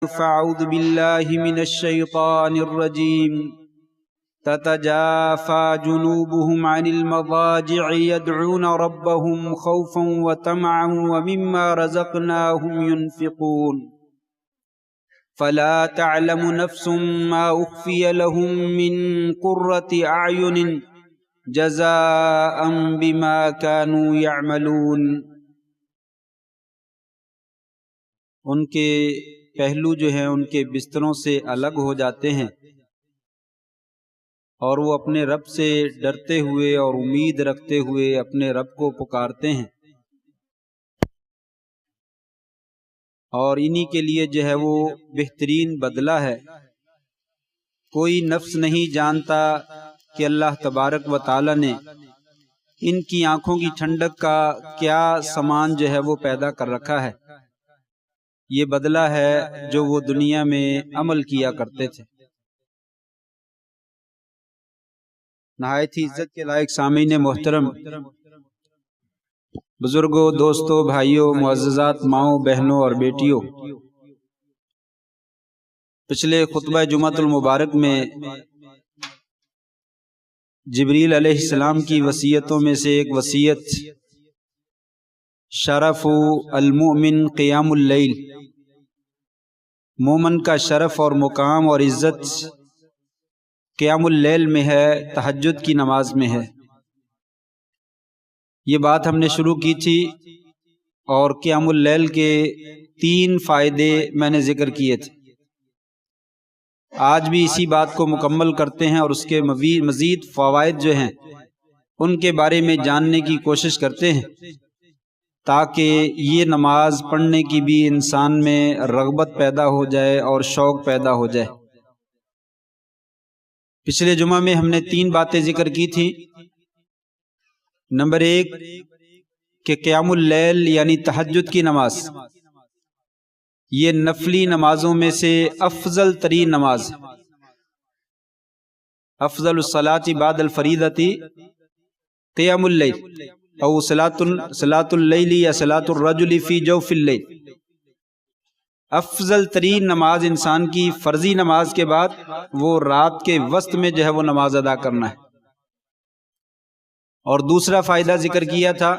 فأعوذ بالله من الشيطان الرجيم تتجافى جنوبهم عن المضاجع يدعون ربهم خوفا وطمعا ومما رزقناهم ينفقون فلا تعلم نفس ما أخفي لهم من قرة أعين جزاء بما كانوا يعملون۔ ان کے پہلو جو ہیں ان کے بستروں سے الگ ہو جاتے ہیں اور وہ اپنے رب سے ڈرتے ہوئے اور امید رکھتے ہوئے اپنے رب کو پکارتے ہیں، اور انہی کے لیے جو ہے وہ بہترین بدلہ ہے۔ کوئی نفس نہیں جانتا کہ اللہ تبارک و تعالی نے ان کی آنکھوں کی ٹھنڈک کا کیا سامان جو ہے وہ پیدا کر رکھا ہے۔ یہ بدلہ ہے جو وہ دنیا میں عمل کیا کرتے تھے۔ نہایت ہی عزت کے لائق سامعین محترم، بزرگوں، دوستوں، بھائیوں، معززات ماؤں، بہنوں اور بیٹیوں، پچھلے خطبہ جمعۃ المبارک میں جبریل علیہ السلام کی وصیتوں میں سے ایک وصیت شرف المؤمن قیام اللیل، مومن کا شرف اور مقام اور عزت قیام اللیل میں ہے، تہجد کی نماز میں ہے۔ یہ بات ہم نے شروع کی تھی اور قیام اللیل کے 3 فائدے میں نے ذکر کیے تھے۔ آج بھی اسی بات کو مکمل کرتے ہیں اور اس کے مزید فوائد جو ہیں ان کے بارے میں جاننے کی کوشش کرتے ہیں، تاکہ یہ نماز پڑھنے کی بھی انسان میں رغبت پیدا ہو جائے اور شوق پیدا ہو جائے۔ پچھلے جمعہ میں ہم نے 3 باتیں ذکر کی تھیں۔ نمبر 1 کہ قیام اللیل یعنی تہجد کی نماز یہ نفلی نمازوں میں سے افضل ترین نماز ہے۔ افضل الصلاۃ بعد الفریضۃ قیام اللیل او صلاۃ اللیل یا صلاۃ الرجل فی جوف اللیل۔ افضل ترین نماز انسان کی فرضی نماز کے بعد وہ رات کے وسط میں جو ہے وہ نماز ادا کرنا ہے۔ اور دوسرا فائدہ ذکر کیا تھا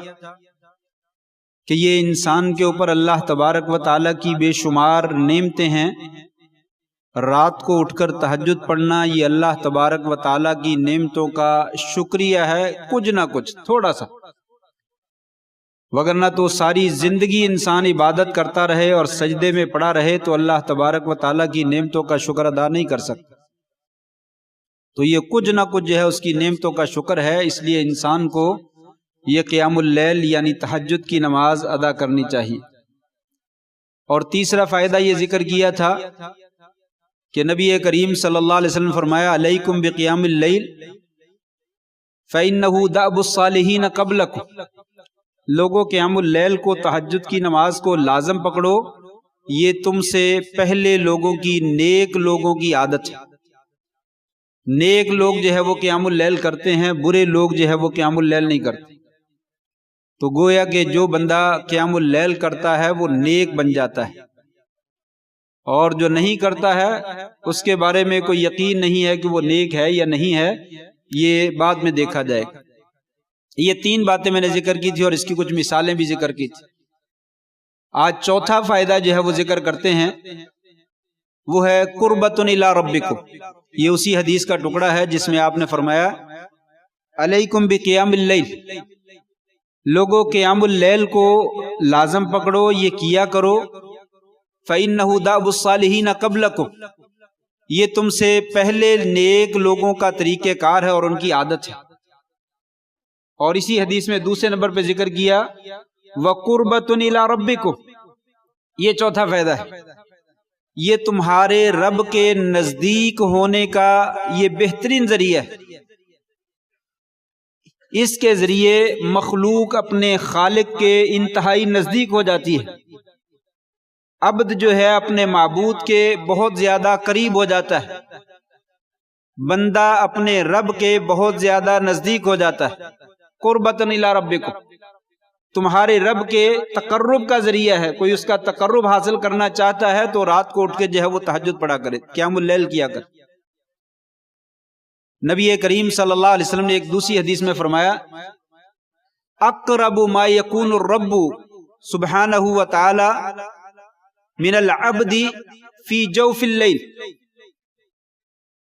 کہ یہ انسان کے اوپر اللہ تبارک و تعالیٰ کی بے شمار نعمتیں ہیں۔ رات کو اٹھ کر تہجد پڑھنا یہ اللہ تبارک و تعالیٰ کی نعمتوں کا شکریہ ہے، کچھ نہ کچھ تھوڑا سا، وگرنہ تو ساری زندگی انسان عبادت کرتا رہے اور سجدے میں پڑا رہے تو اللہ تبارک و تعالیٰ کی نعمتوں کا شکر ادا نہیں کر سکتا۔ تو یہ کچھ نہ کچھ جو ہے اس کی نعمتوں کا شکر ہے، اس لیے انسان کو یہ قیام اللیل یعنی تہجد کی نماز ادا کرنی چاہیے۔ اور تیسرا فائدہ یہ ذکر کیا تھا کہ نبی کریم صلی اللہ علیہ وسلم فرمایا علیکم بقیام اللیل فإنہ دأب الصالحین قبلکم، لوگوں قیام اللیل کو، تہجد کی نماز کو لازم پکڑو، یہ تم سے پہلے لوگوں کی، نیک لوگوں کی عادت ہے۔ نیک لوگ جو ہے وہ قیام اللیل کرتے ہیں، برے لوگ جو ہے وہ قیام اللیل نہیں کرتے۔ تو گویا کہ جو بندہ قیام اللیل کرتا ہے وہ نیک بن جاتا ہے، اور جو نہیں کرتا ہے اس کے بارے میں کوئی یقین نہیں ہے کہ وہ نیک ہے یا نہیں ہے، یہ بعد میں دیکھا جائے گا۔ یہ 3 باتیں میں نے ذکر کی تھی اور اس کی کچھ مثالیں بھی ذکر کی تھی۔ آج چوتھا فائدہ جو ہے وہ ذکر کرتے ہیں، وہ ہے قربۃ الی ربکم۔ یہ اسی حدیث کا ٹکڑا ہے جس میں آپ نے فرمایا علیکم بقیام اللیل، لوگوں قیام اللیل کو لازم پکڑو، یہ کیا کرو، فإنہ دأب الصالحین قبلکم، یہ تم سے پہلے نیک لوگوں کا طریقہ کار ہے اور ان کی عادت ہے۔ اور اسی حدیث میں دوسرے نمبر پہ ذکر کیا وَقُرْبَةٌ إِلَىٰ رَبِّكُمْ، یہ چوتھا فائدہ ہے، یہ تمہارے رب کے نزدیک ہونے کا یہ بہترین ذریعہ ہے۔ اس کے ذریعے مخلوق اپنے خالق کے انتہائی نزدیک ہو جاتی ہے، عبد جو ہے اپنے معبود کے بہت زیادہ قریب ہو جاتا ہے، بندہ اپنے رب کے بہت زیادہ نزدیک ہو جاتا ہے۔ قربۃ الی ربکم، تمہارے رب کے تقرب کا ذریعہ ہے. کوئی اس کا تقرب حاصل کرنا چاہتا ہے تو رات کو اٹھ کے جو ہے وہ تہجد پڑھا کرے, قیام اللیل کیا کرے. نبی کریم صلی اللہ علیہ وسلم نے ایک دوسری حدیث میں فرمایا اقرب ما یکون الرب سبحانہ و تعالی من العبد فی جوف اللیل,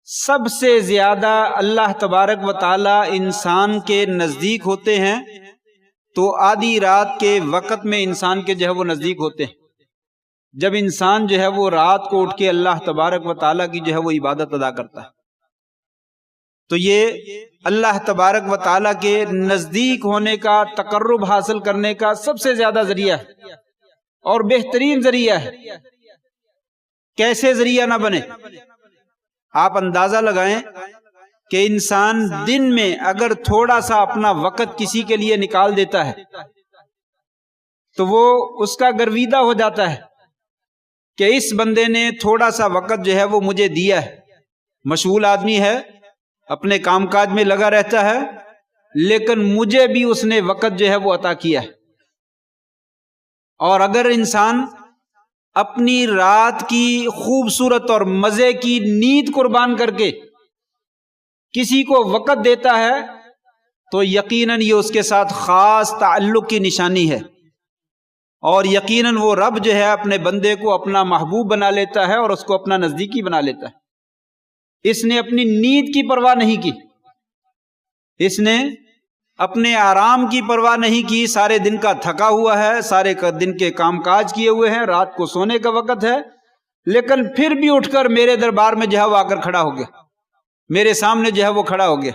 سب سے زیادہ اللہ تبارک و تعالی انسان کے نزدیک ہوتے ہیں تو آدھی رات کے وقت میں انسان کے جو ہے وہ نزدیک ہوتے ہیں, جب انسان جو ہے وہ رات کو اٹھ کے اللہ تبارک و تعالی کی جو ہے وہ عبادت ادا کرتا ہے. تو یہ اللہ تبارک و تعالیٰ کے نزدیک ہونے کا, تقرب حاصل کرنے کا سب سے زیادہ ذریعہ ہے اور بہترین ذریعہ ہے. کیسے ذریعہ نہ بنے؟ آپ اندازہ لگائیں کہ انسان دن میں اگر تھوڑا سا اپنا وقت کسی کے لیے نکال دیتا ہے تو وہ اس کا گرویدہ ہو جاتا ہے کہ اس بندے نے تھوڑا سا وقت جو ہے وہ مجھے دیا ہے. مشغول آدمی ہے, اپنے کام کاج میں لگا رہتا ہے, لیکن مجھے بھی اس نے وقت جو ہے وہ عطا کیا ہے. اور اگر انسان اپنی رات کی خوبصورت اور مزے کی نیند قربان کر کے کسی کو وقت دیتا ہے تو یقیناً یہ اس کے ساتھ خاص تعلق کی نشانی ہے, اور یقیناً وہ رب جو ہے اپنے بندے کو اپنا محبوب بنا لیتا ہے اور اس کو اپنا نزدیکی بنا لیتا ہے. اس نے اپنی نیند کی پرواہ نہیں کی, اس نے اپنے آرام کی پرواہ نہیں کی. سارے دن کا تھکا ہوا ہے, سارے دن کے کام کاج کیے ہوئے ہیں, رات کو سونے کا وقت ہے, لیکن پھر بھی اٹھ کر میرے دربار میں جو ہے وہ آ کر کھڑا ہو گیا, میرے سامنے جو ہے وہ کھڑا ہو گیا,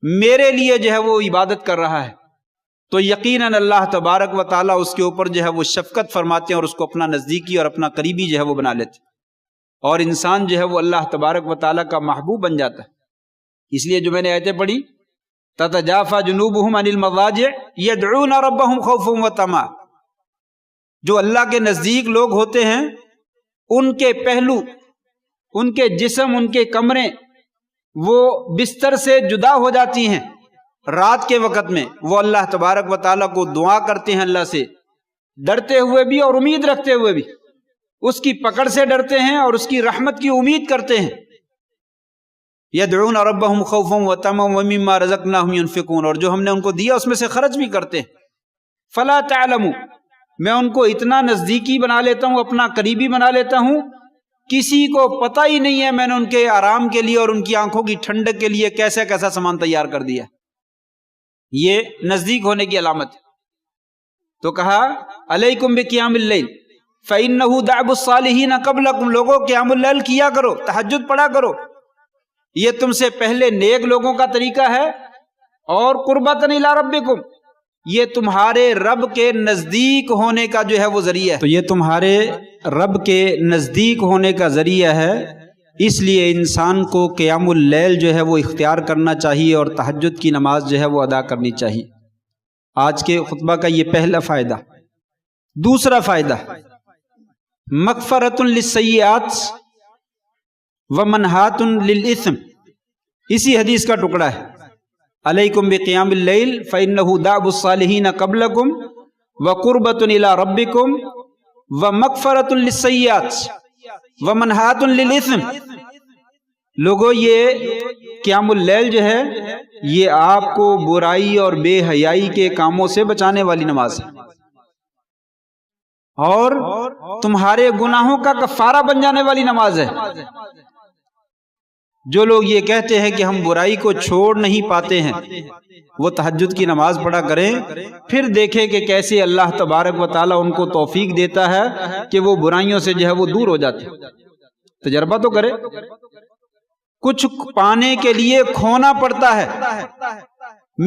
میرے لیے جو ہے وہ عبادت کر رہا ہے. تو یقیناً اللہ تبارک و تعالیٰ اس کے اوپر جو ہے وہ شفقت فرماتے ہیں اور اس کو اپنا نزدیکی اور اپنا قریبی جو ہے وہ بنا لیتے, اور انسان جو ہے وہ اللہ تبارک و تعالیٰ کا محبوب بن جاتا ہے. اس لیے جو میں نے آیتیں پڑھی تتجافی جنوبہم عن المضاجع یدعون ربہم خوفا وطمعا, جو اللہ کے نزدیک لوگ ہوتے ہیں ان کے پہلو, ان کے جسم, ان کے کمریں وہ بستر سے جدا ہو جاتی ہیں رات کے وقت میں. وہ اللہ تبارک و تعالیٰ کو دعا کرتے ہیں, اللہ سے ڈرتے ہوئے بھی اور امید رکھتے ہوئے بھی, اس کی پکڑ سے ڈرتے ہیں اور اس کی رحمت کی امید کرتے ہیں. یدعون ربہم خوفا وطمعا ومما رزقناہم ینفقون, اور جو ہم نے ان کو دیا اس میں سے خرچ بھی کرتے ہیں. فلا تعلم, میں ان کو اتنا نزدیکی بنا لیتا ہوں, اپنا قریبی بنا لیتا ہوں, کسی کو پتہ ہی نہیں ہے میں نے ان کے آرام کے لیے اور ان کی آنکھوں کی ٹھنڈک کے لیے کیسا کیسا سامان تیار کر دیا. یہ نزدیک ہونے کی علامت ہے. تو کہا علیکم بقیام اللیل فَإِنَّهُ دَعْبُ الصَّالِحِينَ قَبْلَكُمْ, لوگوں قیام اللیل کیا کرو, تہجد پڑھا کرو, یہ تم سے پہلے نیک لوگوں کا طریقہ ہے. اور قربتاً الی ربکم, یہ تمہارے رب کے نزدیک ہونے کا جو ہے وہ ذریعہ ہے. تو یہ تمہارے رب کے نزدیک ہونے کا ذریعہ ہے, اس لیے انسان کو قیام اللیل جو ہے وہ اختیار کرنا چاہیے اور تہجد کی نماز جو ہے وہ ادا کرنی چاہیے. آج کے خطبہ کا یہ پہلا فائدہ. دوسرا فائدہ مغفرۃ للسیئات ومنہات للإثم, اسی حدیث کا ٹکڑا ہے. علیکم بقیام اللیل فإنہ دأب الصالحین قبلکم وقربۃ الی ربکم ومغفرۃ للسیئات ومنہات للإثم. لوگو یہ قیام اللیل جو ہے یہ آپ کو برائی اور بے حیائی کے کاموں سے بچانے والی نماز ہے اور تمہارے گناہوں کا کفارہ بن جانے والی نماز ہے. جو لوگ یہ کہتے ہیں کہ ہم برائی کو چھوڑ نہیں پاتے ہیں وہ تہجد کی نماز پڑھا کریں, پھر دیکھیں کہ کیسے اللہ تبارک و تعالیٰ ان کو توفیق دیتا ہے کہ وہ برائیوں سے جو ہے وہ دور ہو جاتے ہیں. تجربہ تو کرے. کچھ پانے کے لیے کھونا پڑتا ہے,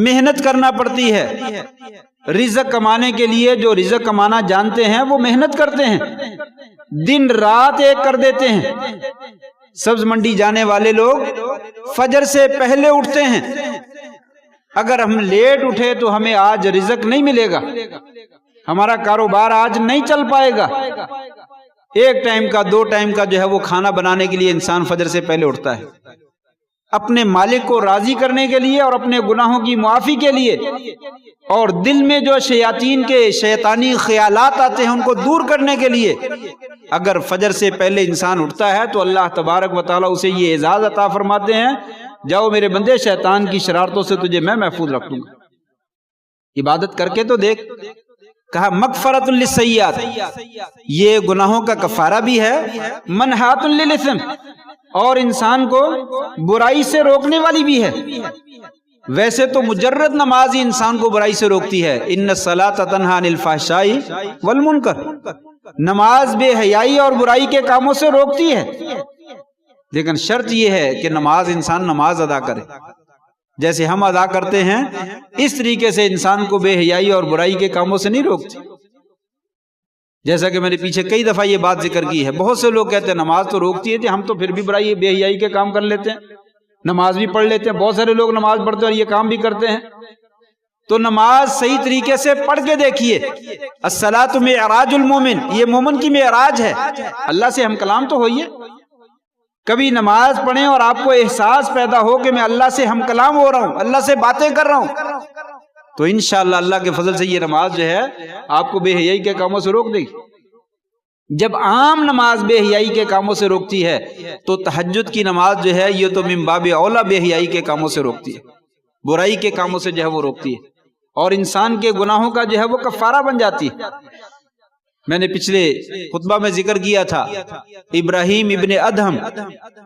محنت کرنا پڑتی ہے. رزق کمانے کے لیے جو رزق کمانا جانتے ہیں وہ محنت کرتے ہیں, دن رات ایک کر دیتے ہیں. سبز منڈی جانے والے لوگ فجر سے پہلے اٹھتے ہیں. اگر ہم لیٹ اٹھے تو ہمیں آج رزق نہیں ملے گا, ہمارا کاروبار آج نہیں چل پائے گا. ایک ٹائم کا 2 ٹائم کا جو ہے وہ کھانا بنانے کے لیے انسان فجر سے پہلے اٹھتا ہے. اپنے مالک کو راضی کرنے کے لیے اور اپنے گناہوں کی معافی کے لیے، اور دل میں جو شیاطین کے شیطانی خیالات آتے ہیں ان کو دور کرنے کے لیے اگر فجر سے پہلے انسان اٹھتا ہے تو اللہ تبارک و تعالیٰ اسے یہ اعزاز عطا فرماتے ہیں، جاؤ میرے بندے، شیطان کی شرارتوں سے تجھے میں محفوظ رکھ دوں گا۔ عبادت کر کے تو دیکھ، کہا مغفرۃ للسیئات، یہ گناہوں کا کفارہ بھی ہے، منہات للاسم، اور انسان کو برائی سے روکنے والی بھی ہے۔ ویسے تو مجرد نماز ہی انسان کو برائی سے روکتی ہے، ان الصلاۃ تنہی عن الفحشاء والمنکر، نماز بے حیائی اور برائی کے کاموں سے روکتی ہے، لیکن شرط یہ ہے کہ انسان نماز ادا کرے، جیسے ہم ادا کرتے ہیں اس طریقے سے انسان کو بے حیائی اور برائی کے کاموں سے نہیں روکتی۔ جیسا کہ میں نے پیچھے کئی دفعہ یہ بات ذکر کی ہے، بہت سے لوگ کہتے ہیں نماز تو روکتی ہے، ہم تو پھر بھی برائی بے حیائی کے کام کر لیتے ہیں، نماز بھی پڑھ لیتے ہیں، بہت سارے لوگ نماز پڑھتے ہیں اور یہ کام بھی کرتے ہیں۔ تو نماز صحیح طریقے سے پڑھ کے دیکھیے، الصلاۃ معراج المومن، یہ مومن کی معراج ہے، اللہ سے ہم کلام تو ہوئیے۔ کبھی نماز پڑھیں اور آپ کو احساس پیدا ہو کہ میں اللہ سے ہم کلام ہو رہا ہوں، اللہ سے باتیں کر رہا ہوں، تو انشاءاللہ اللہ کے فضل سے یہ نماز جو ہے آپ کو بے حیائی کے کاموں سے روک دے گی۔ جب عام نماز بے حیائی کے کاموں سے روکتی ہے تو تہجد کی نماز جو ہے یہ تو من باب اولا بے حیائی کے کاموں سے روکتی ہے، برائی کے کاموں سے جو ہے وہ روکتی ہے، اور انسان کے گناہوں کا جو ہے وہ کفارہ بن جاتی ہے۔ میں نے پچھلے خطبہ میں ذکر کیا تھا، ابراہیم ابن ادہم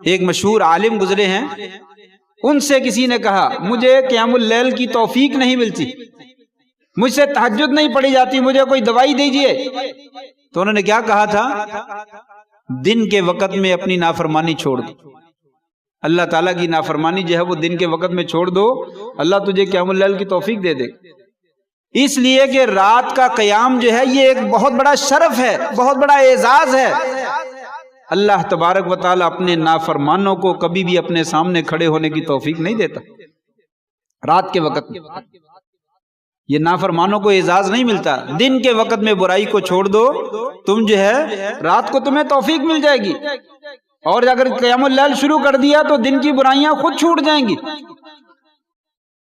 ایک مشہور عالم گزرے ہیں، ان سے کسی نے کہا مجھے قیام اللیل کی توفیق نہیں ملتی، مجھ سے تہجد نہیں پڑھی جاتی، مجھے کوئی دوائی دیجئے۔ تو انہوں نے کیا کہا تھا؟ دن کے وقت میں اپنی نافرمانی چھوڑ دو، اللہ تعالیٰ کی نافرمانی جو ہے وہ دن کے وقت میں چھوڑ دو، اللہ تجھے قیام اللیل کی توفیق دے دے۔ اس لیے کہ رات کا قیام جو ہے یہ ایک بہت بڑا شرف ہے، بہت بڑا اعزاز ہے۔ اللہ تبارک و تعالیٰ اپنے نافرمانوں کو کبھی بھی اپنے سامنے کھڑے ہونے کی توفیق نہیں دیتا رات کے وقت میں، یہ نافرمانوں کو اعزاز نہیں ملتا۔ دن کے وقت میں برائی کو چھوڑ دو، تم جو ہے رات کو تمہیں توفیق مل جائے گی، اور اگر قیام اللیل شروع کر دیا تو دن کی برائیاں خود چھوٹ جائیں گی۔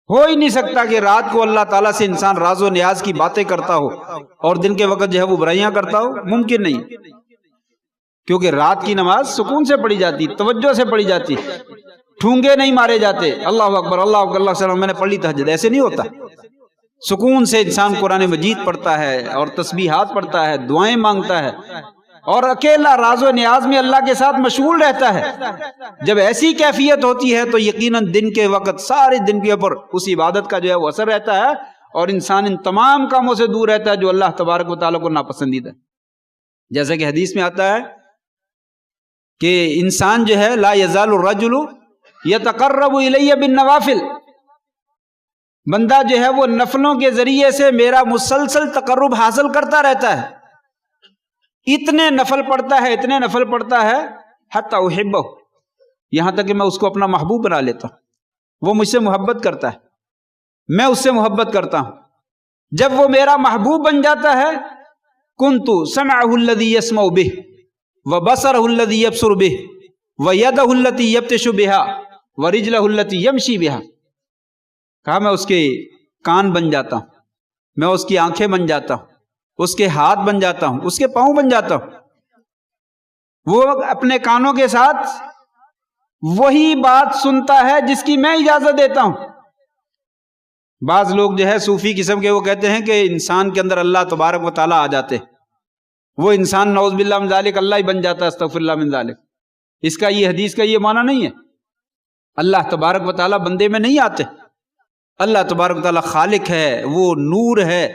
ہو ہی نہیں سکتا کہ رات کو اللہ تعالیٰ سے انسان راز و نیاز کی باتیں کرتا ہو اور دن کے وقت جو ہے وہ برائیاں کرتا ہو، ممکن نہیں، کیونکہ رات کی نماز سکون سے پڑھی جاتی، توجہ سے پڑھی جاتی، ٹھونگے نہیں مارے جاتے، اللہ اکبر اللہ اکبر اللہ سلام میں نے پڑھ لی تہجد، ایسے نہیں ہوتا۔ سکون سے انسان قرآن مجید پڑھتا ہے اور تسبیحات پڑھتا ہے، دعائیں مانگتا ہے، اور اکیلا راز و نیاز میں اللہ کے ساتھ مشغول رہتا ہے۔ جب ایسی کیفیت ہوتی ہے تو یقیناً دن کے وقت سارے دن کے اوپر اس عبادت کا جو ہے وہ اثر رہتا ہے، اور انسان ان تمام کاموں سے دور رہتا ہے جو اللہ تبارک و تعالیٰ کو ناپسندیدہ ہے۔ جیسا کہ حدیث میں آتا ہے کہ انسان جو ہے لا یزال الرجل یتقرب الی بالنوافل، بندہ جو ہے وہ نفلوں کے ذریعے سے میرا مسلسل تقرب حاصل کرتا رہتا ہے، اتنے نفل پڑھتا ہے، اتنے نفل پڑھتا ہے، حتی احبہ، یہاں تک کہ میں اس کو اپنا محبوب بنا لیتا ہوں، وہ مجھ سے محبت کرتا ہے، میں اس سے محبت کرتا ہوں۔ جب وہ میرا محبوب بن جاتا ہے، کنت سمعہ الذی یسمع بہ وبصرہ الذی یبصر بہ ویدہ التی یبطش بہا ورجلہ التی یمشی بہا، کہا میں اس کے کان بن جاتا ہوں، میں اس کی آنکھیں بن جاتا ہوں، اس کے ہاتھ بن جاتا ہوں، اس کے پاؤں بن جاتا ہوں۔ وہ اپنے کانوں کے ساتھ وہی بات سنتا ہے جس کی میں اجازت دیتا ہوں۔ بعض لوگ جو ہے صوفی قسم کے وہ کہتے ہیں کہ انسان کے اندر اللہ تبارک و تعالیٰ آ جاتے، وہ انسان نعوذ باللہ من ذالک اللہ ہی بن جاتا ہے، استغفر اللہ من ذالک۔ اس کا یہ حدیث کا یہ معنی نہیں ہے، اللہ تبارک و تعالیٰ بندے میں نہیں آتے، اللہ تبارک و تعالیٰ خالق ہے، وہ نور ہے،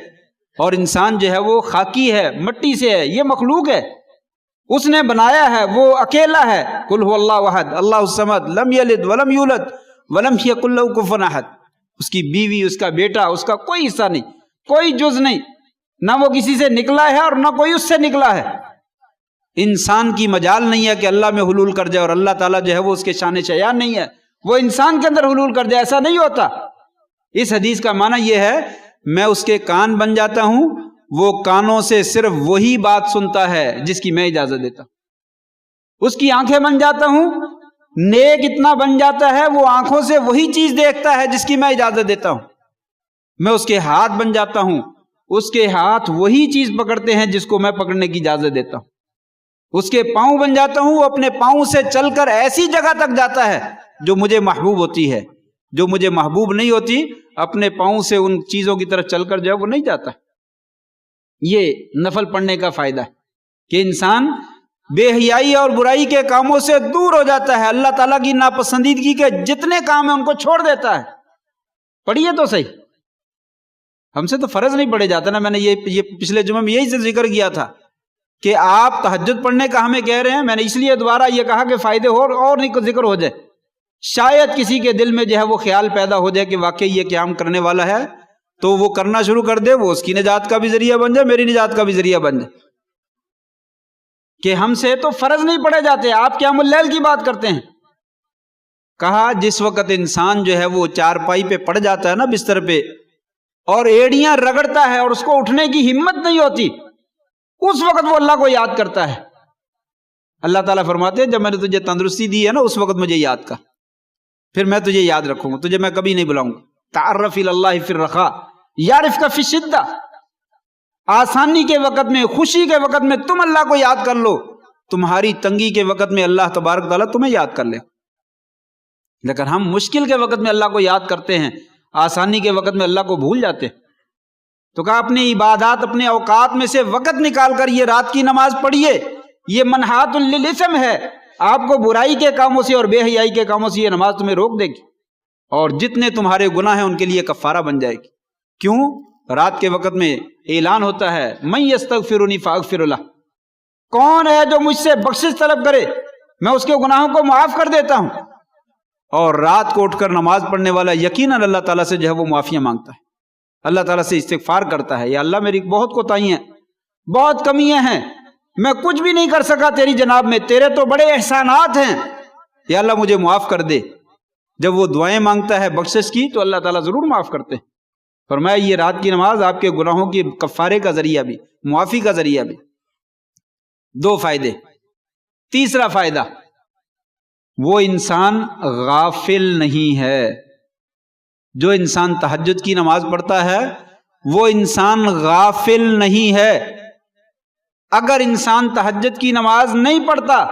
اور انسان جو ہے وہ خاکی ہے، مٹی سے ہے، یہ مخلوق ہے، اس نے بنایا ہے، وہ اکیلا ہے، قل هو اللہ احد اللہ الصمد لم یلد ولم یولد ولم یکن لہ کفوا احد۔ اس کی بیوی، اس کا بیٹا، اس کا کوئی حصہ نہیں، کوئی جز نہیں، نہ وہ کسی سے نکلا ہے اور نہ کوئی اس سے نکلا ہے۔ انسان کی مجال نہیں ہے کہ اللہ میں حلول کر جائے، اور اللہ تعالیٰ جو ہے وہ اس کے شان شیان نہیں ہے وہ انسان کے اندر حلول کر جائے، ایسا نہیں ہوتا۔ اس حدیث کا معنی یہ ہے میں اس کے کان بن جاتا ہوں، وہ کانوں سے صرف وہی بات سنتا ہے جس کی میں اجازت دیتا ہوں، اس کی آنکھیں بن جاتا ہوں، نیک اتنا بن جاتا ہے وہ آنکھوں سے وہی چیز دیکھتا ہے جس کی میں اجازت دیتا ہوں. میں اس کے ہاتھ بن جاتا ہوں، اس کے ہاتھ وہی چیز پکڑتے ہیں جس کو میں پکڑنے کی اجازت دیتا ہوں. اس کے پاؤں بن جاتا ہوں، وہ اپنے پاؤں سے چل کر ایسی جگہ تک جاتا ہے جو مجھے محبوب ہوتی ہے. جو مجھے محبوب نہیں ہوتی اپنے پاؤں سے ان چیزوں کی طرف چل کر جو ہے وہ نہیں جاتا. یہ نفل پڑھنے کا فائدہ ہے کہ انسان بے حیائی اور برائی کے کاموں سے دور ہو جاتا ہے، اللہ تعالیٰ کی ناپسندیدگی کے جتنے کام ہیں ان کو چھوڑ دیتا ہے. پڑھیے تو صحیح. ہم سے تو فرض نہیں پڑھے جاتا نا. میں نے یہ پچھلے جمعے میں یہی سے ذکر کیا تھا کہ آپ تہجد پڑھنے کا ہمیں کہہ رہے ہیں. میں نے اس لیے دوبارہ یہ کہا کہ فائدے اور نہیں ذکر ہو جائے. شاید کسی کے دل میں جو ہے وہ خیال پیدا ہو جائے کہ واقعی یہ قیام کرنے والا ہے تو وہ کرنا شروع کر دے، وہ اس کی نجات کا بھی ذریعہ بن جائے، میری نجات کا بھی ذریعہ بن جائے. کہ ہم سے تو فرض نہیں پڑھے جاتے، آپ قیام اللیل کی بات کرتے ہیں. کہا جس وقت انسان جو ہے وہ چارپائی پہ پڑ جاتا ہے نا، بستر پہ، اور ایڑیاں رگڑتا ہے اور اس کو اٹھنے کی ہمت نہیں ہوتی، اس وقت وہ اللہ کو یاد کرتا ہے. اللہ تعالیٰ فرماتے ہیں جب میں نے تجھے تندرستی دی ہے نا اس وقت مجھے یاد کر، پھر میں تجھے یاد رکھوں گا، تجھے میں کبھی نہیں بلاؤں گا. تعرف الی اللہ فی الرخاء یعرفک فی الشدہ. آسانی کے وقت میں، خوشی کے وقت میں تم اللہ کو یاد کر لو، تمہاری تنگی کے وقت میں اللہ تبارک تعالیٰ تمہیں یاد کر لے. لیکن ہم مشکل کے وقت میں اللہ کو یاد کرتے ہیں، آسانی کے وقت میں اللہ کو بھول جاتے ہیں. تو کہا اپنی عبادات، اپنے اوقات میں سے وقت نکال کر یہ رات کی نماز پڑھیے. یہ منحات للاسم ہے، آپ کو برائی کے کاموں سے اور بے حیائی کے کاموں سے یہ نماز تمہیں روک دے گی، اور جتنے تمہارے گناہ ہیں ان کے لیے کفارہ بن جائے گی. کیوں؟ رات کے وقت میں اعلان ہوتا ہے من یستغفرنی فاغفر لہ، کون ہے جو مجھ سے بخشش طلب کرے میں اس کے گناہوں کو معاف کر دیتا ہوں. اور رات کو اٹھ کر نماز پڑھنے والا یقیناً اللہ تعالیٰ سے جو ہے وہ معافیاں مانگتا ہے، اللہ تعالیٰ سے استغفار کرتا ہے. یا اللہ میری بہت کوتاہیاں ہیں، بہت کمیاں ہیں، میں کچھ بھی نہیں کر سکا تیری جناب میں، تیرے تو بڑے احسانات ہیں، یا اللہ مجھے معاف کر دے. جب وہ دعائیں مانگتا ہے بخشش کی تو اللہ تعالیٰ ضرور معاف کرتے ہیں. فرمایا یہ رات کی نماز آپ کے گناہوں کی کفارے کا ذریعہ بھی، معافی کا ذریعہ بھی. 2 فائدے. تیسرا فائدہ، وہ انسان غافل نہیں ہے. جو انسان تہجد کی نماز پڑھتا ہے وہ انسان غافل نہیں ہے. اگر انسان تہجد کی نماز نہیں پڑھتا،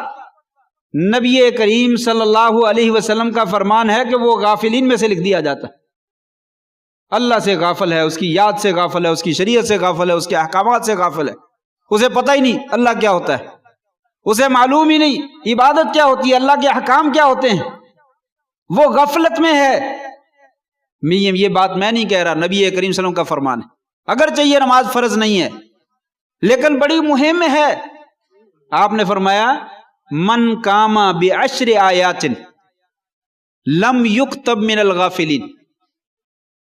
نبی کریم صلی اللہ علیہ وسلم کا فرمان ہے کہ وہ غافلین میں سے لکھ دیا جاتا ہے. اللہ سے غافل ہے، اس کی یاد سے غافل ہے، اس کی شریعت سے غافل ہے، اس کے احکامات سے غافل ہے. اسے پتہ ہی نہیں اللہ کیا ہوتا ہے، اسے معلوم ہی نہیں عبادت کیا ہوتی ہے، اللہ کے احکام کیا ہوتے ہیں. وہ غفلت میں ہے. یہ بات میں نہیں کہہ رہا، نبی کریم صلی اللہ علیہ وسلم کا فرمان ہے. اگرچہ یہ نماز فرض نہیں ہے لیکن بڑی مہم ہے. آپ نے فرمایا من قام بعشر آیات لم یکتب من الغافلین.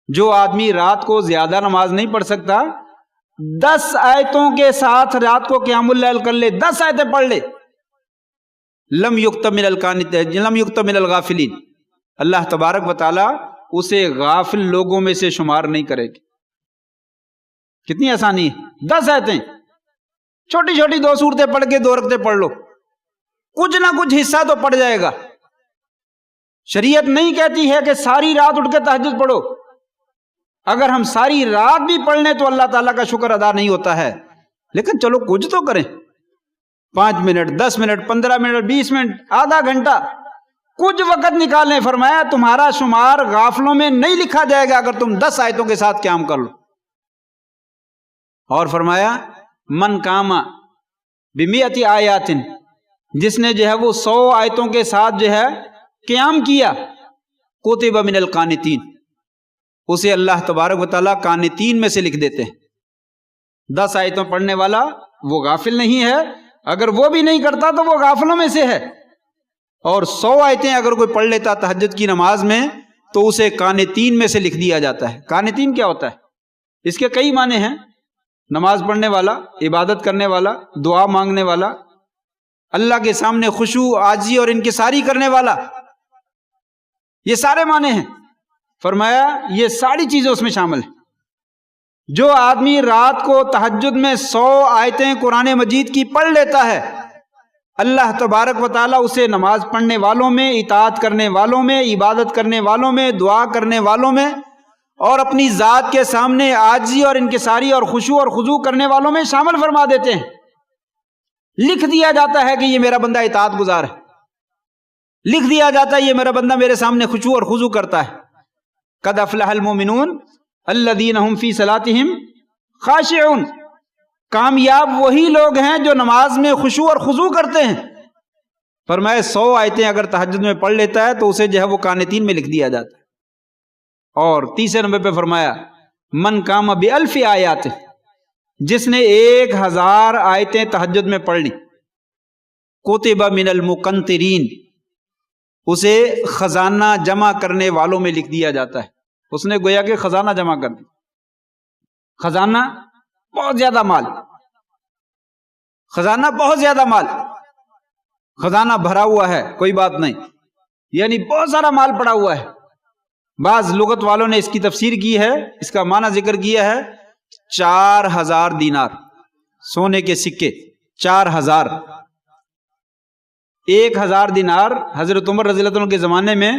جو آدمی رات کو زیادہ نماز نہیں پڑھ سکتا، 10 آیتوں کے ساتھ رات کو قیام اللیل کر لے، 10 آیتیں پڑھ لے، لم یکتب من القانتین لم یکتب من الغافلین، اللہ تبارک و تعالی اسے غافل لوگوں میں سے شمار نہیں کرے گی. کتنی آسانی ہے. 10 آیتیں، چھوٹی چھوٹی 2 سورتیں پڑھ کے 2 رکعتیں پڑھ لو، کچھ نہ کچھ حصہ تو پڑ جائے گا. شریعت نہیں کہتی ہے کہ ساری رات اٹھ کے تہجد پڑھو. اگر ہم ساری رات بھی پڑھ لیں تو اللہ تعالیٰ کا شکر ادا نہیں ہوتا ہے، لیکن چلو کچھ تو کریں. 5 منٹ، 10 منٹ، 15 منٹ، 20 منٹ، آدھا گھنٹہ، کچھ وقت نکالیں. فرمایا تمہارا شمار غافلوں میں نہیں لکھا جائے گا اگر تم 10 آیتوں کے ساتھ قیام کر لو. اور فرمایا من قام بمئۃ آیات، جس نے جو ہے وہ 100 آیتوں کے ساتھ جو ہے قیام کیا، کتب من القانتین، اسے اللہ تبارک و تعالیٰ قانتین میں سے لکھ دیتے ہیں. 10 آیتوں پڑھنے والا وہ غافل نہیں ہے، اگر وہ بھی نہیں کرتا تو وہ غافلوں میں سے ہے. اور 100 آیتیں اگر کوئی پڑھ لیتا تہجد کی نماز میں تو اسے قانتین میں سے لکھ دیا جاتا ہے. قانتین کیا ہوتا ہے؟ اس کے کئی معنی ہیں. نماز پڑھنے والا، عبادت کرنے والا، دعا مانگنے والا، اللہ کے سامنے خشوع، عاجزی اور انکساری کرنے والا، یہ سارے معنی ہیں. فرمایا یہ ساری چیزیں اس میں شامل ہیں. جو آدمی رات کو تہجد میں 100 آیتیں قرآن مجید کی پڑھ لیتا ہے اللہ تبارک و تعالیٰ اسے نماز پڑھنے والوں میں، اطاعت کرنے والوں میں، عبادت کرنے والوں میں، دعا کرنے والوں میں اور اپنی ذات کے سامنے عاجزی اور انکساری اور خشوع اور خضوع کرنے والوں میں شامل فرما دیتے ہیں. لکھ دیا جاتا ہے کہ یہ میرا بندہ اطاعت گزار ہے، لکھ دیا جاتا ہے یہ میرا بندہ میرے سامنے خشوع اور خضوع کرتا ہے. قد افلح المؤمنون الذین هم فی صلاتہم خاشعون. کامیاب وہی لوگ ہیں جو نماز میں خشوع اور خضوع کرتے ہیں. فرمایا 100 آیتیں اگر تہجد میں پڑھ لیتا ہے تو اسے جو ہے وہ قانتین میں لکھ دیا جاتا ہے. اور تیسرے نمبر پہ فرمایا من قام بألف آیات، جس نے 1000 آیتیں تہجد میں پڑھ لی، کتب من المقنطرین، اسے خزانہ جمع کرنے والوں میں لکھ دیا جاتا ہے. اس نے گویا کہ خزانہ جمع کر دی. خزانہ بہت زیادہ مال، خزانہ بہت زیادہ مال، خزانہ بھرا ہوا ہے، کوئی بات نہیں، یعنی بہت سارا مال پڑا ہوا ہے. بعض لغت والوں نے اس کی تفسیر کی ہے، اس کا معنی ذکر کیا ہے 4000 دینار سونے کے سکے. 4000 1000 دینار حضرت عمر رضی اللہ عنہ کے زمانے میں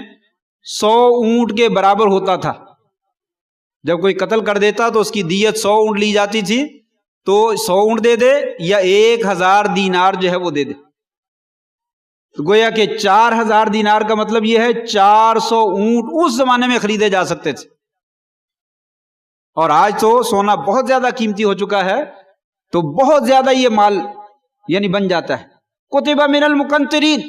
100 اونٹ کے برابر ہوتا تھا. جب کوئی قتل کر دیتا تو اس کی دیت 100 اونٹ لی جاتی تھی، تو 100 اونٹ دے دے یا 1000 دینار جو ہے وہ دے دے. تو گویا کہ 4000 دینار کا مطلب یہ ہے 400 اونٹ اس زمانے میں خریدے جا سکتے تھے. اور آج تو سونا بہت زیادہ قیمتی ہو چکا ہے، تو بہت زیادہ یہ مال یعنی بن جاتا ہے. کتب من المقنطرین،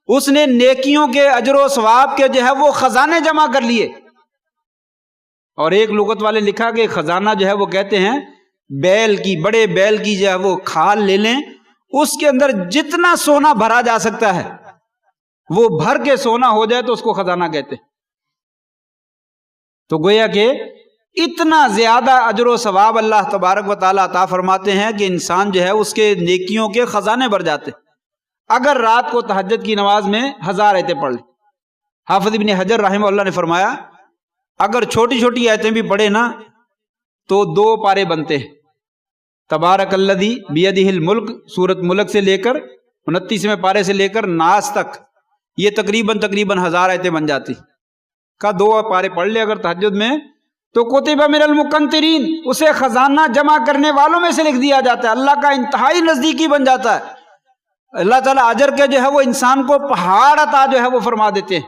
اس نے نیکیوں کے اجر و ثواب کے جو ہے وہ خزانے جمع کر لیے. اور ایک لغت والے لکھا کہ خزانہ جو ہے وہ کہتے ہیں بیل کی، بڑے بیل کی جو ہے وہ کھال لے لیں، اس کے اندر جتنا سونا بھرا جا سکتا ہے وہ بھر کے سونا ہو جائے تو اس کو خزانہ کہتے ہیں. تو گویا کہ اتنا زیادہ اجر و ثواب اللہ تبارک و تعالیٰ عطا فرماتے ہیں کہ انسان جو ہے اس کے نیکیوں کے خزانے بھر جاتے. اگر رات کو تہجد کی نماز میں 1000 آیتیں پڑھ لیں. حافظ ابن حجر رحمہ اللہ نے فرمایا اگر چھوٹی چھوٹی آیتیں بھی پڑھے نا تو 2 پارے بنتے ہیں. تبارک الذی بیدہ الملک، سورۃ ملک سے لے کر 29ویں پارے سے لے کر ناس تک، یہ تقریباً 1000 آیتیں بن جاتی. کا 2 پارے پڑھ لے اگر تہجد میں تو کتب من المقنطرین، اسے خزانہ جمع کرنے والوں میں سے لکھ دیا جاتا ہے. اللہ کا انتہائی نزدیکی بن جاتا ہے. اللہ تعالیٰ اجر کے جو ہے وہ انسان کو پہاڑ عطا جو ہے وہ فرما دیتے ہیں.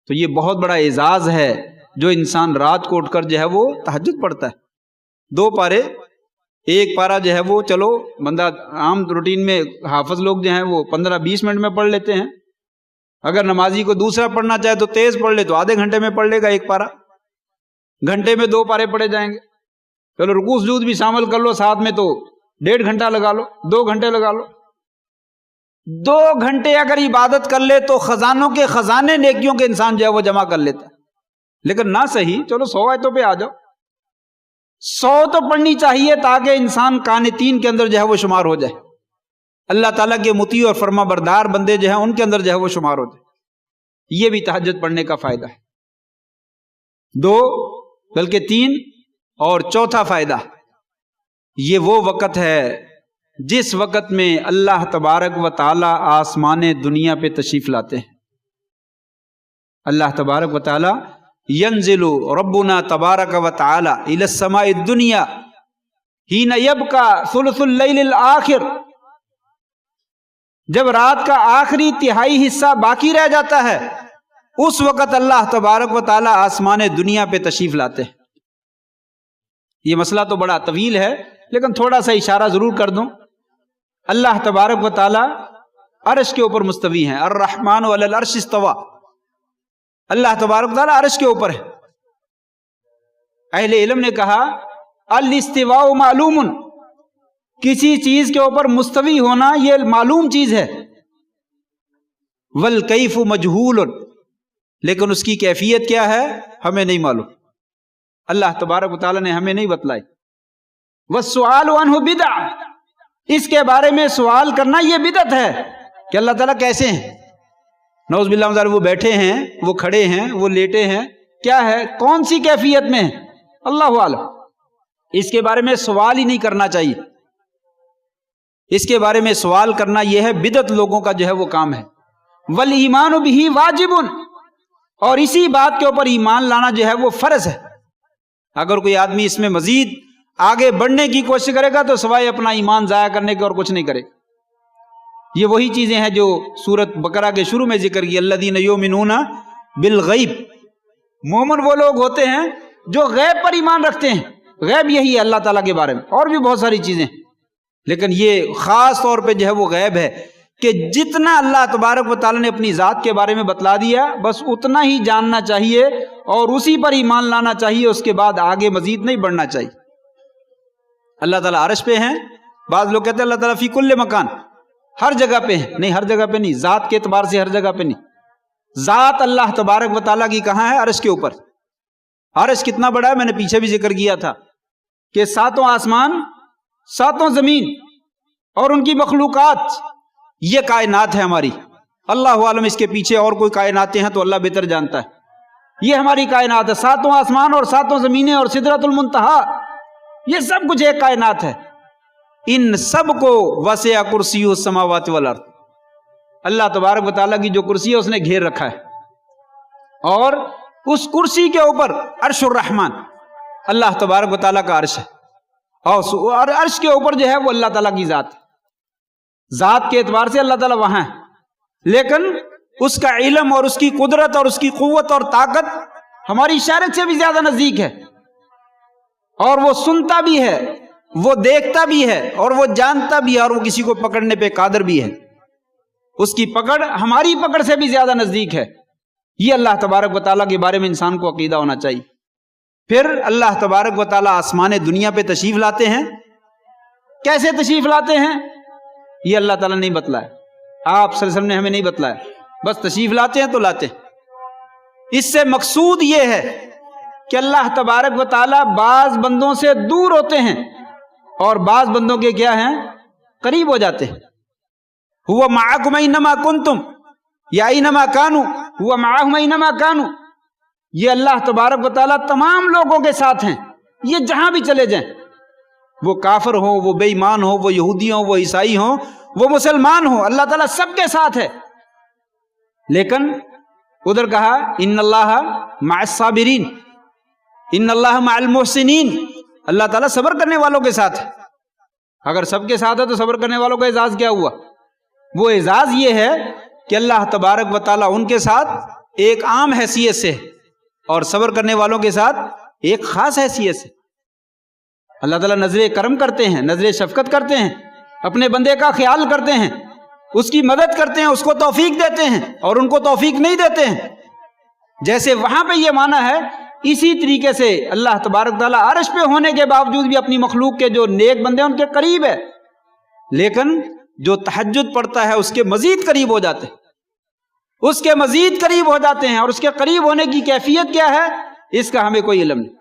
تو یہ بہت بڑا اعزاز ہے جو انسان رات کو اٹھ کر جو ہے وہ تہجد پڑھتا ہے. 2 پارے، 1 پارا جو ہے وہ چلو بندہ عام روٹین میں حافظ لوگ جو ہیں وہ 15-20 منٹ میں پڑھ لیتے ہیں. اگر نمازی کو دوسرا پڑھنا چاہے تو تیز پڑھ لے تو آدھے گھنٹے میں پڑھ لے گا 1 پارا. گھنٹے میں 2 پارے پڑھے جائیں گے. چلو رکوع سجود بھی شامل کر لو ساتھ میں تو 1.5 گھنٹہ لگا لو، 2 گھنٹے لگا لو. 2 گھنٹے اگر عبادت کر لے تو خزانوں کے خزانے نیکیوں کے انسان جو ہے وہ جمع کر لیتا ہے. لیکن نہ صحیح، چلو 100 آیتوں پہ آ جاؤ. 100 تو پڑھنی چاہیے تاکہ انسان قانتین کے اندر جو ہے وہ شمار ہو جائے. اللہ تعالیٰ کے مطیع اور فرما بردار بندے جو ہیں ان کے اندر جو ہے وہ شمار ہو جائے. یہ بھی تہجد پڑھنے کا فائدہ ہے. 2 بلکہ 3 اور چوتھا فائدہ، یہ وہ وقت ہے جس وقت میں اللہ تبارک و تعالی آسمان دنیا پہ تشریف لاتے ہیں. اللہ تبارک و تعالی ینزل ربنا تبارک و تعالی الی السماء الدنیا حین یبقی ثلث اللیل الآخر، جب رات کا آخری تہائی حصہ باقی رہ جاتا ہے اس وقت اللہ تبارک و تعالی آسمان دنیا پہ تشریف لاتے ہیں. یہ مسئلہ تو بڑا طویل ہے لیکن تھوڑا سا اشارہ ضرور کر دوں. اللہ تبارک و تعالی عرش کے اوپر مستوی ہیں. الرحمن علی العرش استوی، اللہ تبارک و تعالی عرش کے اوپر ہے. اہل علم نے کہا الاستواء معلوم، کسی چیز کے اوپر مستوی ہونا یہ معلوم چیز ہے. والکیف مجہول، لیکن اس کی کیفیت کیا ہے ہمیں نہیں معلوم. اللہ تبارک و تعالی نے ہمیں نہیں بتلائی. والسؤال عنہ بدع، اس کے بارے میں سوال کرنا یہ بدعت ہے کہ اللہ تعالیٰ کیسے ہیں. نعوذ باللہ من ذالک، وہ بیٹھے ہیں، وہ کھڑے ہیں، وہ لیٹے ہیں، کیا ہے، کون سی کیفیت میں ہے، اللہ اعلم. اس کے بارے میں سوال ہی نہیں کرنا چاہیے. اس کے بارے میں سوال کرنا یہ ہے بدعت لوگوں کا جو ہے وہ کام ہے۔ والایمان بہ واجب، اور اسی بات کے اوپر ایمان لانا جو ہے وہ فرض ہے۔ اگر کوئی آدمی اس میں مزید آگے بڑھنے کی کوشش کرے گا تو سوائے اپنا ایمان ضائع کرنے کے اور کچھ نہیں کرے گا۔ یہ وہی چیزیں ہیں جو سورۃ بقرہ کے شروع میں ذکر کی، الذین یؤمنون بالغیب، مومن وہ لوگ ہوتے ہیں جو غیب پر ایمان رکھتے ہیں۔ غیب یہی ہے اللہ تعالیٰ کے بارے میں، اور بھی بہت ساری چیزیں، لیکن یہ خاص طور پہ جو ہے وہ غیب ہے کہ جتنا اللہ تبارک و تعالیٰ نے اپنی ذات کے بارے میں بتلا دیا بس اتنا ہی جاننا چاہیے اور اسی پر ایمان لانا چاہیے، اس کے بعد آگے مزید نہیں بڑھنا چاہیے۔ اللہ تعالیٰ عرش پہ ہیں، بعض لوگ کہتے ہیں اللہ تعالیٰ فی کل مکان، ہر جگہ پہ ہے، نہیں، ہر جگہ پہ نہیں، ذات کے اعتبار سے ہر جگہ پہ نہیں۔ ذات اللہ تبارک و تعالیٰ کی کہاں ہے؟ عرش کے اوپر۔ عرش کتنا بڑا ہے؟ میں نے پیچھے بھی ذکر کیا تھا کہ 7 آسمان، 7 زمین اور ان کی مخلوقات، یہ کائنات ہے ہماری۔ اللہ عالم اس کے پیچھے اور کوئی کائناتیں ہیں تو اللہ بہتر جانتا ہے۔ یہ ہماری کائنات ہے، 7 آسمان اور 7 زمینیں اور سدرۃ المنتہا، یہ سب کچھ ایک کائنات ہے۔ ان سب کو وسع کرسی السماوات والارض، اللہ تبارک و تعالیٰ کی جو کرسی ہے اس نے گھیر رکھا ہے، اور اس کرسی کے اوپر عرش الرحمن، اللہ تبارک و تعالیٰ کا عرش ہے، اور عرش کے اوپر جو ہے وہ اللہ تعالیٰ کی ذات ہے۔ ذات کے اعتبار سے اللہ تعالیٰ وہاں ہے، لیکن اس کا علم اور اس کی قدرت اور اس کی قوت اور طاقت ہماری اشارت سے بھی زیادہ نزدیک ہے، اور وہ سنتا بھی ہے، وہ دیکھتا بھی ہے، اور وہ جانتا بھی ہے، اور وہ کسی کو پکڑنے پہ قادر بھی ہے۔ اس کی پکڑ ہماری پکڑ سے بھی زیادہ نزدیک ہے۔ یہ اللہ تبارک و تعالیٰ کے بارے میں انسان کو عقیدہ ہونا چاہیے۔ پھر اللہ تبارک و تعالیٰ آسمان دنیا پہ تشریف لاتے ہیں، کیسے تشریف لاتے ہیں یہ اللہ تعالیٰ نے نہیں بتلایا، آپ صلی اللہ علیہ وسلم نے ہمیں نہیں بتلایا، بس تشریف لاتے ہیں تو لاتے ہیں۔ اس سے مقصود یہ ہے کہ اللہ تبارک و تعالیٰ بعض بندوں سے دور ہوتے ہیں اور بعض بندوں کے کیا ہیں؟ قریب ہو جاتے ہیں۔ هو معکم اینما کنتم یا اینما کانوا، هو معہم اینما کانوا، یہ اللہ تبارک و تعالیٰ تمام لوگوں کے ساتھ ہیں، یہ جہاں بھی چلے جائیں، وہ کافر ہوں، وہ بے ایمان ہوں، وہ یہودی ہوں، وہ عیسائی ہوں، وہ مسلمان ہوں، اللہ تعالیٰ سب کے ساتھ ہے۔ لیکن ادھر کہا ان اللہ مع الصابرین، ان اللہ مع المحسنین، اللہ تعالیٰ صبر کرنے والوں کے ساتھ ہے۔ اگر سب کے ساتھ ہے تو صبر کرنے والوں کا اعزاز کیا ہوا؟ وہ اعزاز یہ ہے کہ اللہ تبارک و تعالیٰ ان کے ساتھ ایک عام حیثیت سے اور صبر کرنے والوں کے ساتھ ایک خاص حیثیت سے۔ اللہ تعالیٰ نظر کرم کرتے ہیں، نظر شفقت کرتے ہیں، اپنے بندے کا خیال کرتے ہیں، اس کی مدد کرتے ہیں، اس کو توفیق دیتے ہیں، اور ان کو توفیق نہیں دیتے ہیں۔ جیسے وہاں پہ یہ معنی ہے، اسی طریقے سے اللہ تبارک تعالیٰ عرش پہ ہونے کے باوجود بھی اپنی مخلوق کے جو نیک بندے ہیں ان کے قریب ہے، لیکن جو تہجد پڑھتا ہے اس کے مزید قریب ہو جاتے ہیں، اس کے مزید قریب ہو جاتے ہیں، اور اس کے قریب ہونے کی کیفیت کیا ہے اس کا ہمیں کوئی علم نہیں۔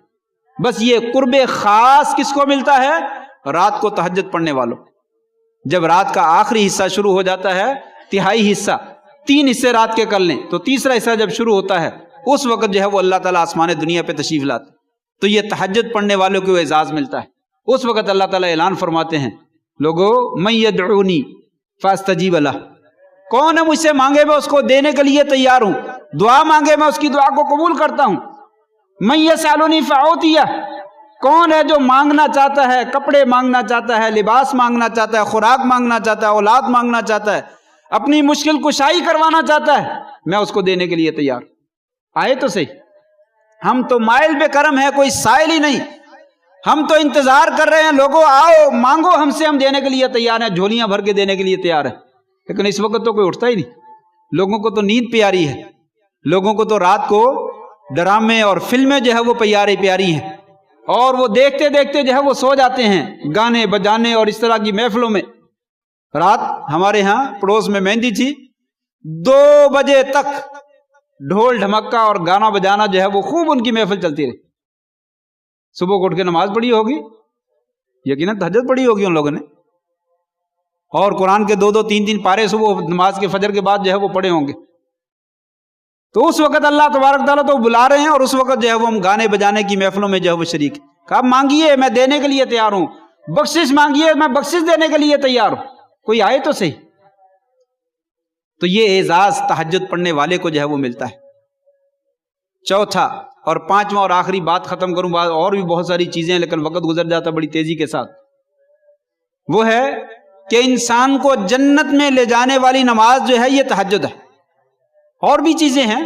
بس یہ قرب خاص کس کو ملتا ہے؟ رات کو تہجد پڑھنے والوں۔ جب رات کا آخری حصہ شروع ہو جاتا ہے، تہائی حصہ، 3 حصے رات کے کر لیں تو تیسرا حصہ جب شروع ہوتا ہے اس وقت جو ہے وہ اللہ تعالیٰ آسمان دنیا پہ تشریف لاتے، تو یہ تہجد پڑھنے والوں کو اعزاز ملتا ہے۔ اس وقت اللہ تعالیٰ اعلان فرماتے ہیں، لوگو من یدعونی فاستجیب لہ، کون ہے مجھ سے مانگے میں اس کو دینے کے لیے تیار ہوں، دعا مانگے میں اس کی دعا کو قبول کرتا ہوں۔ من یسألنی فاعطیہ، کون ہے جو مانگنا چاہتا ہے، کپڑے مانگنا چاہتا ہے، لباس مانگنا چاہتا ہے، خوراک مانگنا چاہتا ہے، اولاد مانگنا چاہتا ہے، اپنی مشکل کشائی کروانا چاہتا ہے، میں اس کو دینے کے لیے تیار۔ آئے تو صحیح، ہم تو مائل بے کرم ہے، کوئی سائل ہی نہیں، ہم تو انتظار کر رہے ہیں، لوگوں آؤ مانگو ہم سے، ہم دینے کے لیے تیار ہیں، جھولیاں بھر کے دینے کے لیے تیار ہیں۔ لیکن اس وقت تو کوئی اٹھتا ہی نہیں، لوگوں کو تو نیند پیاری ہے، لوگوں کو تو رات کو ڈرامے اور فلمیں جو ہے وہ پیاری ہیں، اور وہ دیکھتے دیکھتے جو ہے وہ سو جاتے ہیں، گانے بجانے اور اس طرح کی محفلوں میں۔ رات ہمارے ہاں پڑوس میں مہندی تھی، 2 بجے تک ڈھول ڈھمکا اور گانا بجانا جو ہے وہ خوب ان کی محفل چلتی رہی۔ صبح کو اٹھ کے نماز پڑھی ہوگی، یقیناً تہجد پڑھی ہوگی ان لوگوں نے، اور قرآن کے 2-2 3-3 پارے صبح نماز کے فجر کے بعد جو ہے وہ پڑھے ہوں گے۔ تو اس وقت اللہ تبارک تعالیٰ تو بلا رہے ہیں، اور اس وقت جو ہے وہ ہم گانے بجانے کی محفلوں میں جو ہے وہ شریک۔ کہا مانگیے میں دینے کے لیے تیار ہوں، بخشش مانگیے میں بخشش دینے کے لیے تیار ہوں۔ کوئی آئے تو صحیح۔ تو یہ اعزاز تہجد پڑھنے والے کو جو ہے وہ ملتا ہے۔ چوتھا اور پانچواں اور آخری بات ختم کروں، بات اور بھی بہت ساری چیزیں ہیں لیکن وقت گزر جاتا بڑی تیزی کے ساتھ، وہ ہے کہ انسان کو جنت میں لے جانے والی نماز جو ہے یہ تہجد ہے۔ اور بھی چیزیں ہیں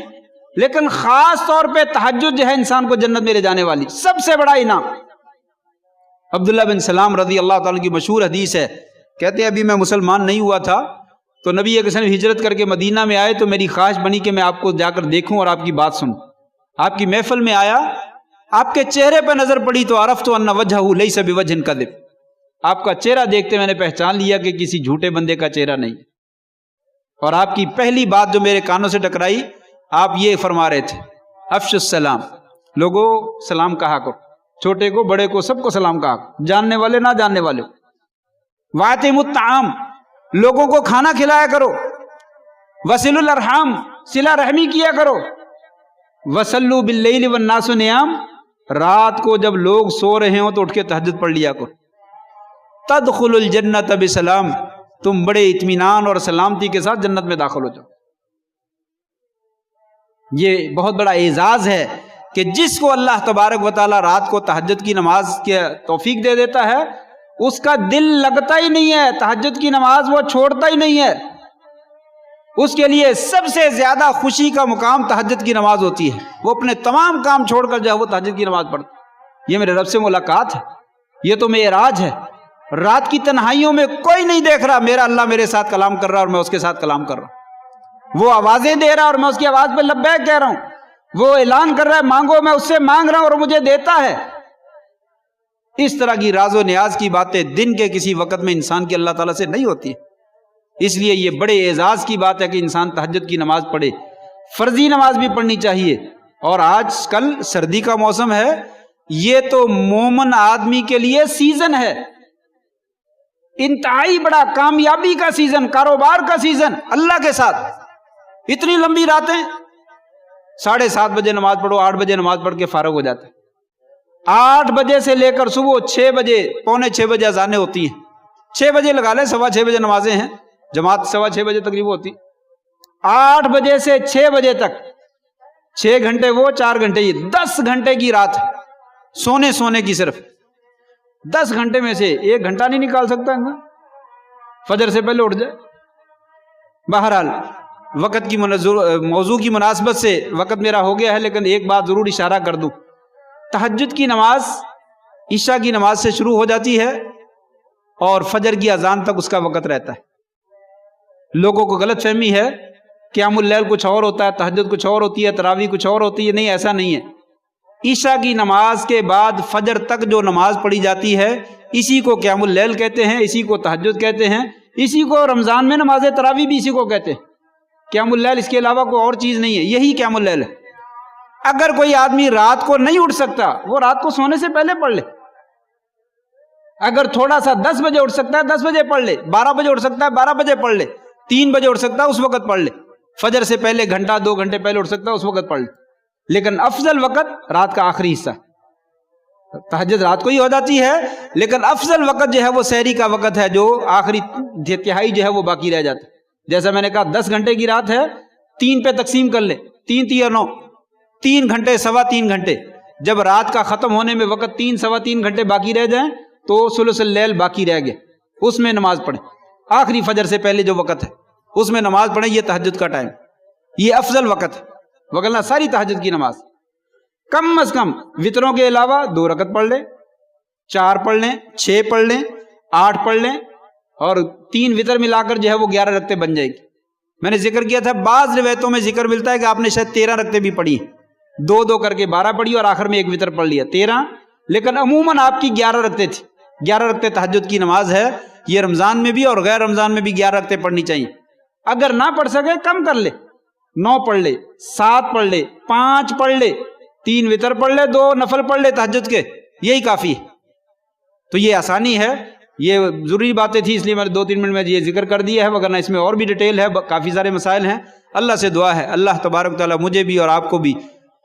لیکن خاص طور پہ تہجد جو ہے انسان کو جنت میں لے جانے والی سب سے بڑا انعام۔ عبداللہ بن سلام رضی اللہ تعالیٰ کی مشہور حدیث ہے، کہتے ہیں ابھی میں مسلمان نہیں ہوا تھا تو نبی صلی اللہ علیہ وسلم ہجرت کر کے مدینہ میں آئے تو میری خواہش بنی کہ میں آپ کو جا کر دیکھوں اور آپ کی بات سنوں۔ آپ کی محفل میں آیا، آپ کے چہرے پہ نظر پڑی تو عرفت ان وجہہ لیس بوجہ کذب، آپ کا چہرہ دیکھتے میں نے پہچان لیا کہ کسی جھوٹے بندے کا چہرہ نہیں۔ اور آپ کی پہلی بات جو میرے کانوں سے ٹکرائی، آپ یہ فرما رہے تھے افش السلام، لوگوں سلام کہا کرو، چھوٹے کو بڑے کو سب کو سلام کہا کرو، جاننے والے نہ جاننے والے۔ واطعموا الطعام، لوگوں کو کھانا کھلایا کرو۔ وصلوا الارحام، صلہ رحمی کیا کرو۔ وصلوا باللیل والناس نیام، رات کو جب لوگ سو رہے ہوں تو اٹھ کے تہجد پڑھ لیا کرو۔ تدخل الجنت بسلام، تم بڑے اطمینان اور سلامتی کے ساتھ جنت میں داخل ہو جاؤ۔ یہ بہت بڑا اعزاز ہے کہ جس کو اللہ تبارک و تعالیٰ رات کو تہجد کی نماز کے توفیق دے دیتا ہے اس کا دل لگتا ہی نہیں ہے، تہجد کی نماز وہ چھوڑتا ہی نہیں ہے۔ اس کے لیے سب سے زیادہ خوشی کا مقام تہجد کی نماز ہوتی ہے، وہ اپنے تمام کام چھوڑ کر جو ہے وہ تہجد کی نماز پڑھتا ہے۔ یہ میرے رب سے ملاقات ہے، یہ تو معراج ہے۔ رات کی تنہائیوں میں کوئی نہیں دیکھ رہا میرا اللہ میرے ساتھ کلام کر رہا اور میں اس کے ساتھ کلام کر رہا ہوں، وہ آوازیں دے رہا اور میں اس کی آواز پہ لبیک کہہ رہا ہوں، وہ اعلان کر رہا ہے مانگو میں اس سے مانگ رہا ہوں اور مجھے دیتا ہے۔ اس طرح کی راز و نیاز کی باتیں دن کے کسی وقت میں انسان کی اللہ تعالیٰ سے نہیں ہوتی، اس لیے یہ بڑے اعزاز کی بات ہے کہ انسان تہجد کی نماز پڑھے۔ فرضی نماز بھی پڑھنی چاہیے، اور آج کل سردی کا موسم ہے، یہ تو مومن آدمی کے لیے سیزن ہے، انتہائی بڑا کامیابی کا سیزن، کاروبار کا سیزن اللہ کے ساتھ۔ اتنی لمبی راتیں، 7:30 بجے نماز پڑھو، 8 بجے نماز پڑھ کے فارغ ہو جاتے ہیں۔ 8 بجے سے لے کر صبح 6 بجے، پونے 6 بجے اذانیں ہوتی ہیں، 6 بجے لگا لیں، 6:15 بجے نمازیں ہیں، جماعت 6:15 بجے تقریب ہوتی۔ 8 بجے سے 6 بجے تک 6 گھنٹے وہ، 4 گھنٹے یہ، 10 گھنٹے کی رات سونے کی صرف 10 گھنٹے میں سے 1 گھنٹہ نہیں نکال سکتا انسان، فجر سے پہلے اٹھ جائے۔ بہرحال وقت کی موضوع کی مناسبت سے وقت میرا ہو گیا ہے، لیکن ایک بات ضرور اشارہ کر دوں، تہجد کی نماز عشاء کی نماز سے شروع ہو جاتی ہے اور فجر کی اذان تک اس کا وقت رہتا ہے۔ لوگوں کو غلط فہمی ہے، قیام اللیل کچھ اور ہوتا ہے، تہجد کچھ اور ہوتی ہے، تراویح کچھ اور ہوتی ہے، نہیں ایسا نہیں ہے۔ عشاء کی نماز کے بعد فجر تک جو نماز پڑھی جاتی ہے اسی کو قیام اللیل کہتے ہیں، اسی کو تہجد کہتے ہیں، اسی کو رمضان میں نماز تراویح بھی اسی کو کہتے ہیں۔ قیام اللیل اس کے علاوہ کوئی اور چیز نہیں ہے، یہی قیام اللیل ہے۔ اگر کوئی آدمی رات کو نہیں اٹھ سکتا وہ رات کو سونے سے پہلے پڑھ لے، اگر تھوڑا سا 10 بجے اٹھ سکتا ہے 10 بجے پڑھ لے، 12 بجے اٹھ سکتا ہے 12 بجے پڑھ لے، 3 بجے اٹھ سکتا ہے اس وقت پڑھ لے، فجر سے پہلے گھنٹہ 2 گھنٹے پہلے اٹھ سکتا ہے اس وقت پڑھ لے، لیکن افضل وقت رات کا آخری حصہ۔ تہجد رات کو ہی ہو جاتی ہے لیکن افضل وقت جو ہے وہ سحری کا وقت ہے، جو آخری تہائی جو ہے وہ باقی رہ جاتا ہے۔ جیسا میں نے کہا 10 گھنٹے کی رات ہے، 3 پہ تقسیم کر لے، 3 3 9، 3 گھنٹے، 3.25 گھنٹے۔ جب رات کا ختم ہونے میں وقت 3 3.25 گھنٹے باقی رہ جائیں تو ثلث اللیل باقی رہ گئے، اس میں نماز پڑھیں، آخری فجر سے پہلے جو وقت ہے اس میں نماز پڑھیں، یہ تہجد کا ٹائم، یہ افضل وقت ہے۔ وگرنہ ساری تہجد کی نماز کم از کم وطروں کے علاوہ 2 رکعت پڑھ لیں، 4 پڑھ لیں، 6 پڑھ لیں، 8 پڑھ لیں، اور 3 وطر ملا کر جو ہے وہ 11 رکعتیں بن جائے گی۔ میں نے ذکر کیا تھا بعض روایتوں میں ذکر ملتا ہے کہ آپ نے شاید 13 رکعتیں بھی پڑھی، 2 کر کے 12 پڑھی اور آخر میں 1 وطر پڑھ لیا، 13، لیکن عموماً آپ کی 11 رکعتیں تھی۔ 11 رکعتیں تہجد کی نماز ہے، یہ رمضان میں بھی اور غیر رمضان میں بھی 11 رکعتیں پڑھنی چاہیے۔ اگر نہ پڑھ سکے کم کر لے، 9 پڑھ لے، 7 پڑھ لے، 5 پڑھ لے، 3 وطر پڑھ لے، 2 نفل پڑھ لے تہجد کے، یہی کافی ہے۔ تو یہ آسانی ہے، یہ ضروری باتیں تھی اس لیے میں نے 2-3 منٹ میں یہ ذکر کر دیا ہے، وگرنہ اس میں اور بھی ڈیٹیل ہے، کافی سارے مسائل ہیں۔ اللہ سے دعا ہے اللہ تبارک تعالیٰ مجھے بھی اور آپ کو بھی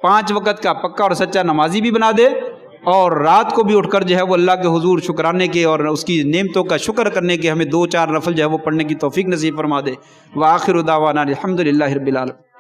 5 وقت کا پکا اور سچا نمازی بھی بنا دے، اور رات کو بھی اٹھ کر جو ہے وہ اللہ کے حضور شکرانے کے اور اس کی نعمتوں کا شکر کرنے کے ہمیں 2-4 نفل جو ہے وہ پڑھنے کی توفیق نصیب فرما دے۔ وآخر دعوانا الحمدللہ رب العالمین۔